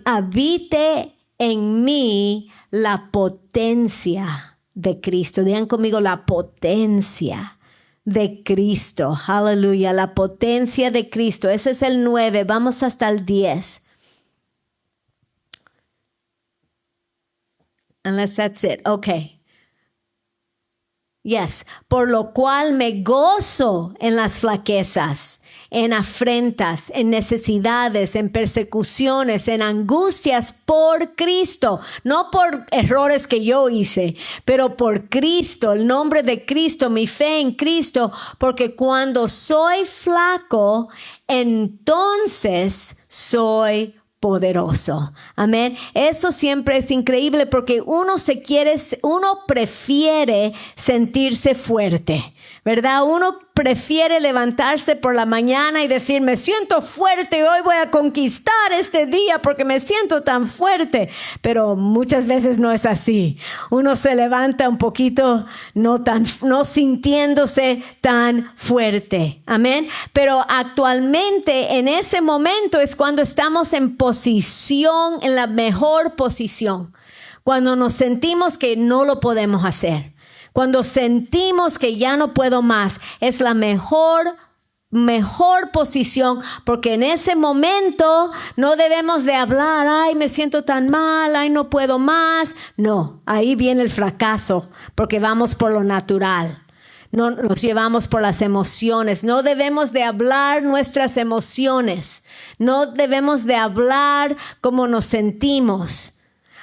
habite en mí la potencia de Cristo. Digan conmigo, la potencia de Cristo. Aleluya, la potencia de Cristo. Ese es el 9. Vamos hasta el 10. Unless that's it. Okay. Yes. Por lo cual me gozo en las flaquezas, en afrentas, en necesidades, en persecuciones, en angustias por Cristo, no por errores que yo hice, pero por Cristo, el nombre de Cristo, mi fe en Cristo, porque cuando soy flaco, entonces soy poderoso. Amén. Eso siempre es increíble porque uno prefiere sentirse fuerte, ¿verdad? Uno prefiere levantarse por la mañana y decir, me siento fuerte, hoy voy a conquistar este día porque me siento tan fuerte. Pero muchas veces no es así. Uno se levanta un poquito no sintiéndose tan fuerte. Amén. Pero actualmente en ese momento es cuando estamos en posición, en la mejor posición. Cuando nos sentimos que no lo podemos hacer. Cuando sentimos que ya no puedo más, es la mejor posición, porque en ese momento no debemos de hablar, ay, me siento tan mal, ay, no puedo más. No, ahí viene el fracaso, porque vamos por lo natural. No nos llevamos por las emociones. No debemos de hablar nuestras emociones. No debemos de hablar cómo nos sentimos.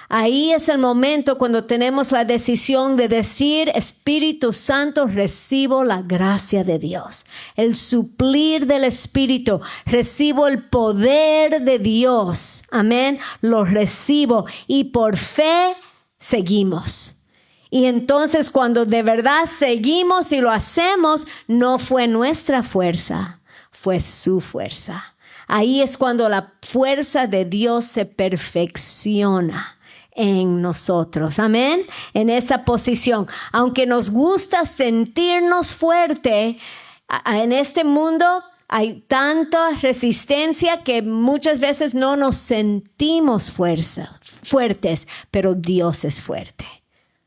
Ahí es el momento cuando tenemos la decisión de decir, Espíritu Santo, recibo la gracia de Dios. El suplir del Espíritu. Recibo el poder de Dios. Amén. Lo recibo y por fe seguimos. Y entonces cuando de verdad seguimos y lo hacemos, no fue nuestra fuerza, fue su fuerza. Ahí es cuando la fuerza de Dios se perfecciona en nosotros. Amén. En esa posición. Aunque nos gusta sentirnos fuerte, en este mundo hay tanta resistencia que muchas veces no nos sentimos fuertes, pero Dios es fuerte.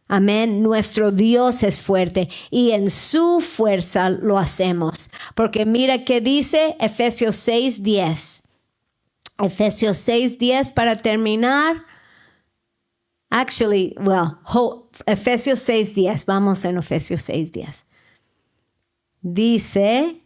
Amén. Nuestro Dios es fuerte y en su fuerza lo hacemos. Porque mira que dice Efesios 6:10. Efesios 6:10 para terminar. Efesios 6:10. Vamos en Efesios 6:10. Dice,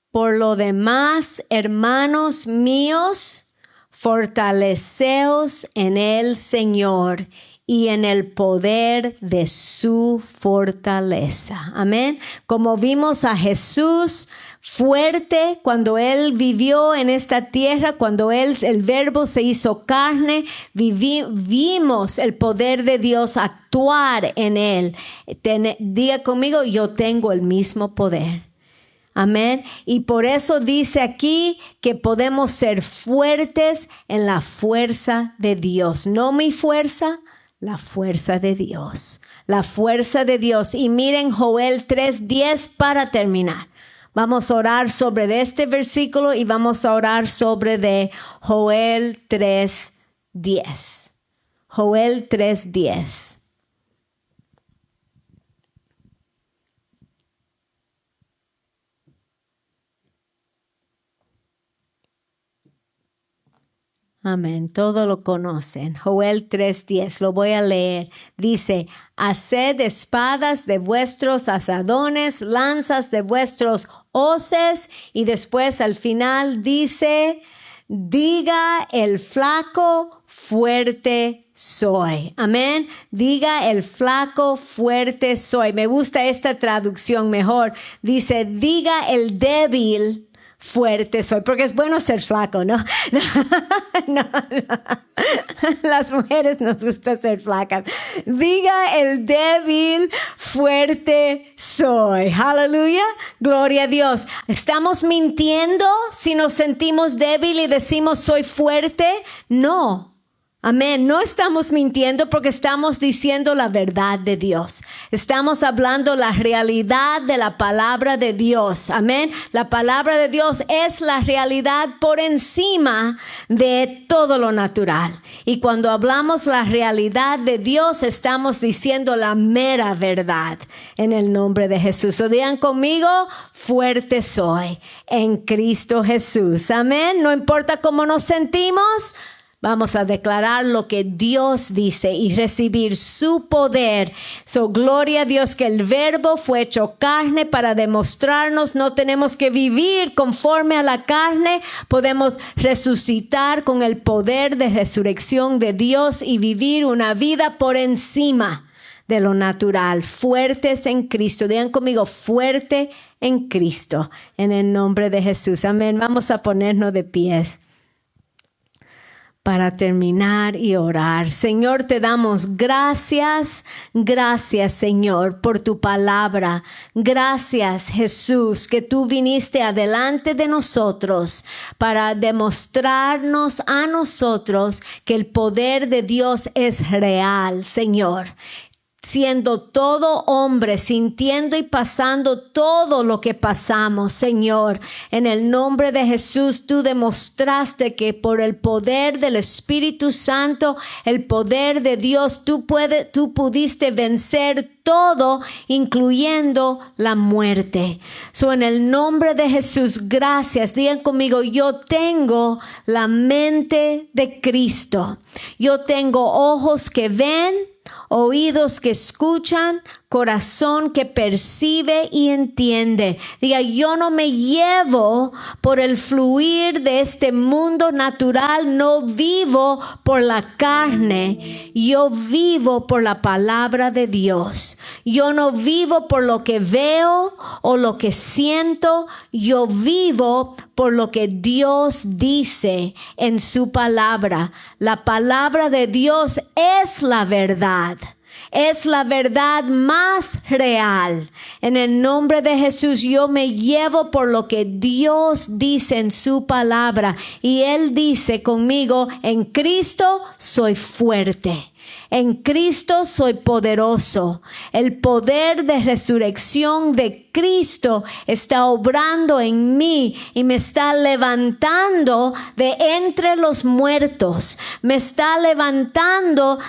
por lo demás, hermanos míos, fortaleceos en el Señor y en el poder de su fortaleza. Amén. Como vimos a Jesús fuerte cuando Él vivió en esta tierra, cuando el Verbo se hizo carne, vimos el poder de Dios actuar en Él. Diga conmigo, yo tengo el mismo poder. Amén. Y por eso dice aquí que podemos ser fuertes en la fuerza de Dios. No mi fuerza, la fuerza de Dios. La fuerza de Dios. Y miren Joel 3:10 para terminar. Vamos a orar sobre este versículo y vamos a orar sobre de Joel 3:10. Joel 3:10. Amén. Todo lo conocen. Joel 3:10. Lo voy a leer. Dice, haced espadas de vuestros asadones, lanzas de vuestros hoces. Y después al final dice, diga el flaco, fuerte soy. Amén. Diga el flaco, fuerte soy. Me gusta esta traducción mejor. Dice, diga el débil, fuerte soy, porque es bueno ser flaco, ¿no? No. Las mujeres nos gusta ser flacas. Diga el débil, fuerte soy. Aleluya. Gloria a Dios. ¿Estamos mintiendo si nos sentimos débil y decimos soy fuerte? No. Amén. No estamos mintiendo porque estamos diciendo la verdad de Dios. Estamos hablando la realidad de la palabra de Dios. Amén. La palabra de Dios es la realidad por encima de todo lo natural. Y cuando hablamos la realidad de Dios, estamos diciendo la mera verdad en el nombre de Jesús. O digan conmigo, fuerte soy en Cristo Jesús. Amén. No importa cómo nos sentimos. Vamos a declarar lo que Dios dice y recibir su poder. Gloria a Dios que el verbo fue hecho carne para demostrarnos. No tenemos que vivir conforme a la carne. Podemos resucitar con el poder de resurrección de Dios y vivir una vida por encima de lo natural. Fuertes en Cristo. Digan conmigo, fuerte en Cristo. En el nombre de Jesús. Amén. Vamos a ponernos de pies para terminar y orar. Señor, te damos gracias, gracias Señor por tu palabra. Gracias Jesús que tú viniste adelante de nosotros para demostrarnos a nosotros que el poder de Dios es real, Señor. Siendo todo hombre, sintiendo y pasando todo lo que pasamos, Señor. En el nombre de Jesús, tú demostraste que por el poder del Espíritu Santo, el poder de Dios, tú pudiste vencer todo, incluyendo la muerte. En el nombre de Jesús, gracias. Digan conmigo, yo tengo la mente de Cristo. Yo tengo ojos que ven, oídos que escuchan, corazón que percibe y entiende. Diga, yo no me llevo por el fluir de este mundo natural, no vivo por la carne, yo vivo por la palabra de Dios. Yo no vivo por lo que veo o lo que siento, yo vivo por lo que Dios dice en su palabra. La palabra de Dios es la verdad. Es la verdad más real. En el nombre de Jesús, yo me llevo por lo que Dios dice en su palabra. Y Él dice conmigo, en Cristo soy fuerte. En Cristo soy poderoso. El poder de resurrección de Cristo está obrando en mí y me está levantando de entre los muertos. Me está levantando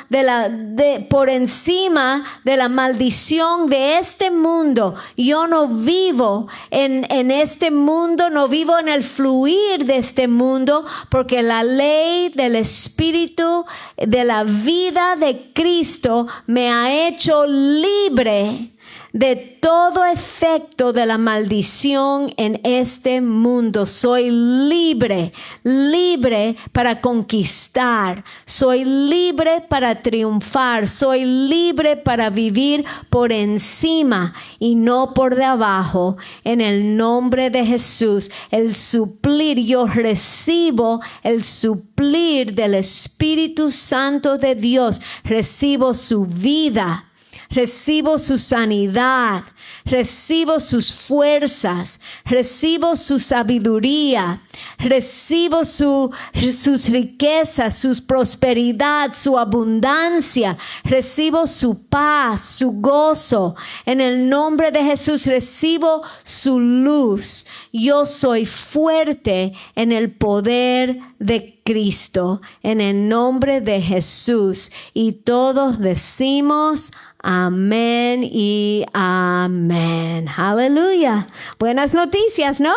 por encima de la maldición de este mundo. Yo no vivo en este mundo, no vivo en el fluir de este mundo, porque la ley del Espíritu de la vida de Cristo me ha hecho libre de todo efecto de la maldición en este mundo. Soy libre, libre para conquistar. Soy libre para triunfar. Soy libre para vivir por encima y no por debajo. En el nombre de Jesús, el suplir, yo recibo el suplir del Espíritu Santo de Dios. Recibo su vida. Recibo su sanidad, recibo sus fuerzas, recibo su sabiduría, recibo sus riquezas, su prosperidad, su abundancia, recibo su paz, su gozo. En el nombre de Jesús recibo su luz. Yo soy fuerte en el poder de Cristo, en el nombre de Jesús. Y todos decimos amén y amén. Aleluya. Buenas noticias, ¿no?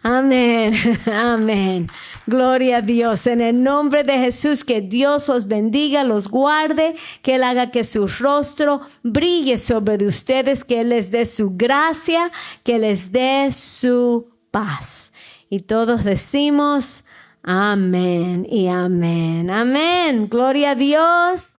Amén. Amén. Gloria a Dios. En el nombre de Jesús, que Dios os bendiga, los guarde, que Él haga que su rostro brille sobre ustedes, que Él les dé su gracia, que les dé su paz. Y todos decimos amén y amén. Amén. Gloria a Dios.